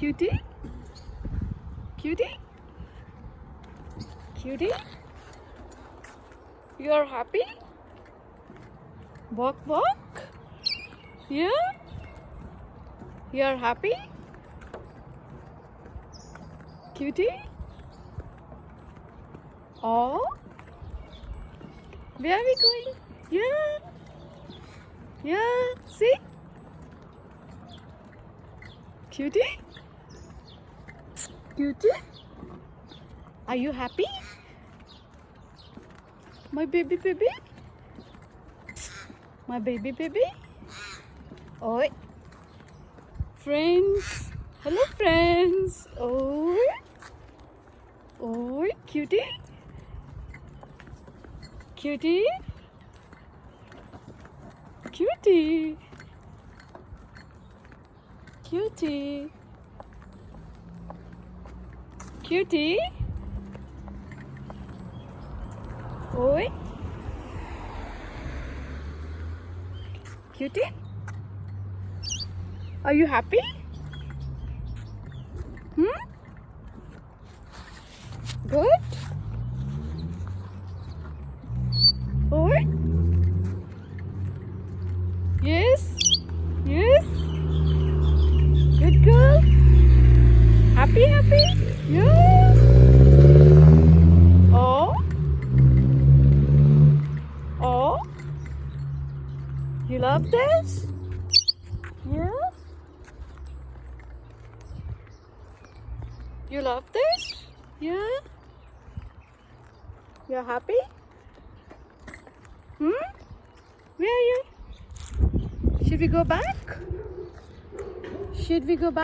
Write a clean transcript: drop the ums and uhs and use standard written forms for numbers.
Cutie? Cutie? Cutie? You're happy? Walk, walk? Yeah? You're happy? Cutie? Oh? Where are we going? Yeah? Yeah? See? Cutie? Cutie? Are you happy? My baby baby? My baby baby? Oi. Friends. Hello friends. Oi. Oi. Cutie? Cutie? Cutie? Cutie? Cutie? Oi? Cutie? Are you happy? Good? Oi? Yes? Yes? Good girl? Happy, happy? Yeah? Oh? Oh? You love this? Yeah? You love this? Yeah? You're happy? Where are you? Should we go back? Should we go back?